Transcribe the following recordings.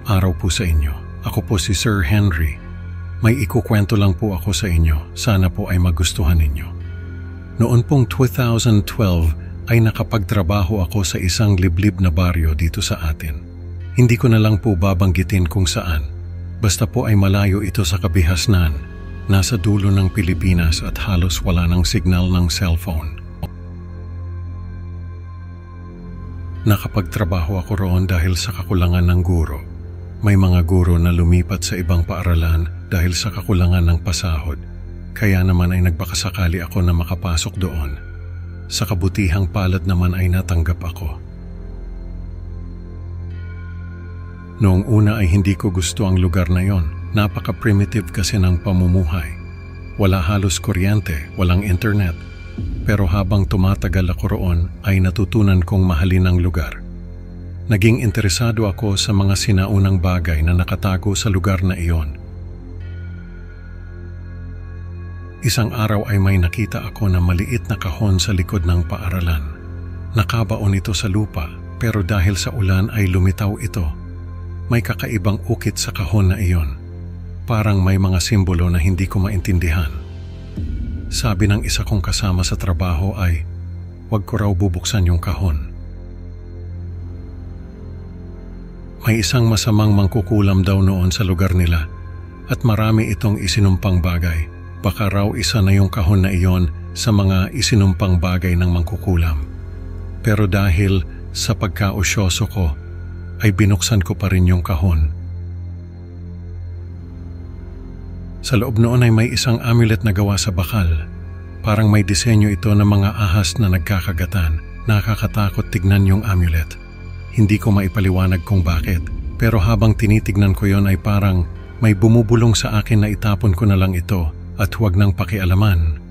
araw po sa inyo. Ako po si Sir Henry. May ikukwento lang po ako sa inyo. Sana po ay magustuhan ninyo. Noon pong 2012 ay nakapagtrabaho ako sa isang liblib na baryo dito sa atin. Hindi ko na lang po babanggitin kung saan. Basta po ay malayo ito sa kabihasnan. Nasa dulo ng Pilipinas at halos wala ng signal ng cellphone. Nakapagtrabaho ako roon dahil sa kakulangan ng guro. May mga guro na lumipat sa ibang paaralan dahil sa kakulangan ng pasahod. Kaya naman ay nagbakasakali ako na makapasok doon. Sa kabutihang palad naman ay natanggap ako. Noong una ay hindi ko gusto ang lugar na yon. Napaka-primitive kasi ng pamumuhay. Wala halos kuryente, walang internet. Pero habang tumatagal ako roon ay natutunan kong mahalin ang lugar. Naging interesado ako sa mga sinaunang bagay na nakatago sa lugar na iyon. Isang araw ay may nakita ako na maliit na kahon sa likod ng paaralan. Nakabaon ito sa lupa pero dahil sa ulan ay lumitaw ito. May kakaibang ukit sa kahon na iyon. Parang may mga simbolo na hindi ko maintindihan. Sabi ng isa kong kasama sa trabaho ay, "Huwag ko raw bubuksan yung kahon." May isang masamang mangkukulam daw noon sa lugar nila at marami itong isinumpang bagay. Baka raw isa na yung kahon na iyon sa mga isinumpang bagay ng mangkukulam. Pero dahil sa pagkaosyoso ko, ay binuksan ko pa rin yung kahon. Sa loob noon ay may isang amulet na gawa sa bakal. Parang may disenyo ito ng mga ahas na nagkakagatan. Nakakatakot tignan yung amulet. Hindi ko maipaliwanag kung bakit. Pero habang tinitignan ko yon ay parang may bumubulong sa akin na itapon ko na lang ito at huwag nang pakialaman.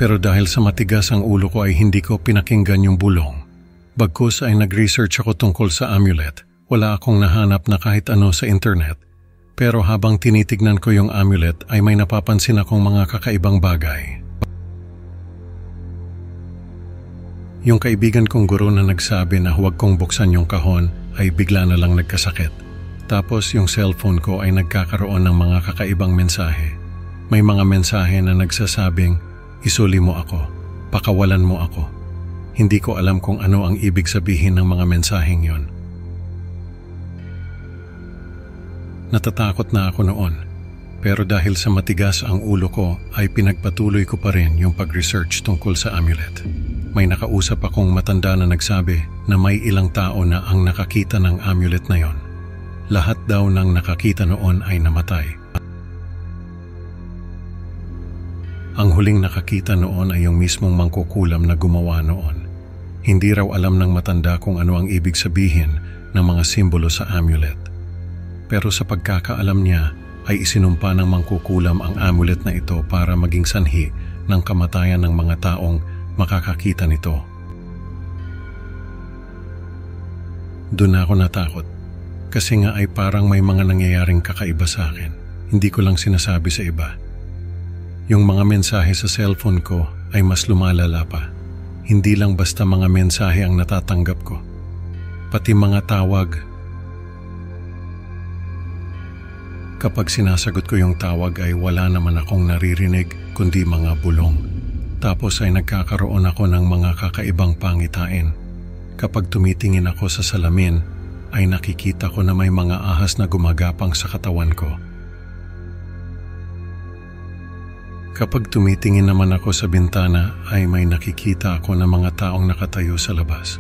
Pero dahil sa matigas ang ulo ko ay hindi ko pinakinggan yung bulong. Bagkus ay nag-research ako tungkol sa amulet. Wala akong nahanap na kahit ano sa internet. Pero habang tinitignan ko yung amulet ay may napapansin akong mga kakaibang bagay. Yung kaibigan kong guro na nagsabi na huwag kong buksan yung kahon ay bigla na lang nagkasakit. Tapos yung cellphone ko ay nagkakaroon ng mga kakaibang mensahe. May mga mensahe na nagsasabing, "Isuli mo ako, pakawalan mo ako." Hindi ko alam kung ano ang ibig sabihin ng mga mensaheng yon. Natatakot na ako noon, pero dahil sa matigas ang ulo ko ay pinagpatuloy ko pa rin yung pag-research tungkol sa amulet. May nakausap akong matanda na nagsabi na may ilang tao na ang nakakita ng amulet na yon. Lahat daw ng nakakita noon ay namatay. Ang huling nakakita noon ay yung mismong mangkukulam na gumawa noon. Hindi raw alam ng matanda kung ano ang ibig sabihin ng mga simbolo sa amulet. Pero sa pagkakaalam niya ay isinumpa ng mangkukulam ang amulet na ito para maging sanhi ng kamatayan ng mga taong makakakita nito. Doon ako natakot kasi nga ay parang may mga nangyayaring kakaiba sa akin. Hindi ko lang sinasabi sa iba. Yung mga mensahe sa cellphone ko ay mas lumalala pa. Hindi lang basta mga mensahe ang natatanggap ko. Pati mga tawag. Kapag sinasagot ko yung tawag ay wala naman akong naririnig kundi mga bulong. Tapos ay nagkakaroon ako ng mga kakaibang pangitain. Kapag tumitingin ako sa salamin ay nakikita ko na may mga ahas na gumagapang sa katawan ko. Kapag tumitingin naman ako sa bintana ay may nakikita ako na mga taong nakatayo sa labas.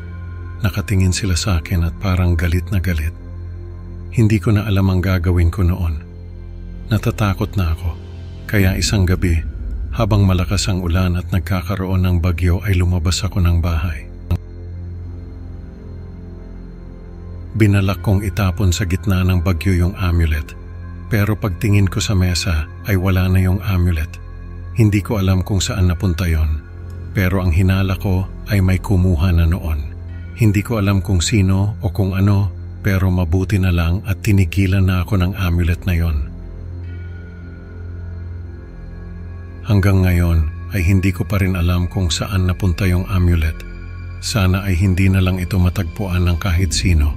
Nakatingin sila sa akin at parang galit na galit. Hindi ko na alam ang gagawin ko noon. Natatakot na ako, kaya isang gabi, habang malakas ang ulan at nagkakaroon ng bagyo ay lumabas ako ng bahay. Binalak kong itapon sa gitna ng bagyo yung amulet, pero pagtingin ko sa mesa ay wala na yung amulet. Hindi ko alam kung saan napunta yon, pero ang hinala ko ay may kumuha na noon. Hindi ko alam kung sino o kung ano, pero mabuti na lang at tinigilan na ako ng amulet na yon. Hanggang ngayon ay hindi ko pa rin alam kung saan napunta yung amulet. Sana ay hindi na lang ito matagpuan ng kahit sino.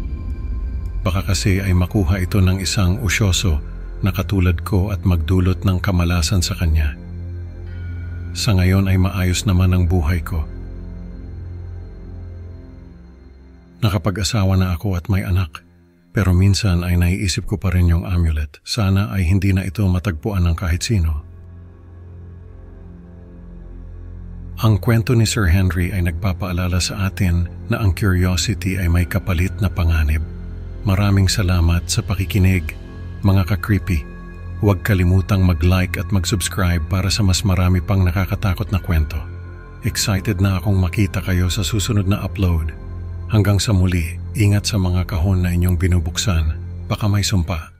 Baka kasi ay makuha ito ng isang usyoso na katulad ko at magdulot ng kamalasan sa kanya. Sa ngayon ay maayos naman ang buhay ko. Nakapag-asawa na ako at may anak. Pero minsan ay naiisip ko pa rin yung amulet. Sana ay hindi na ito matagpuan ng kahit sino. Ang kwento ni Sir Henry ay nagpapaalala sa atin na ang curiosity ay may kapalit na panganib. Maraming salamat sa pakikinig, mga ka-creepy. Huwag kalimutang mag-like at mag-subscribe para sa mas marami pang nakakatakot na kwento. Excited na akong makita kayo sa susunod na upload. Hanggang sa muli, ingat sa mga kahon na inyong binubuksan. Baka may sumpa.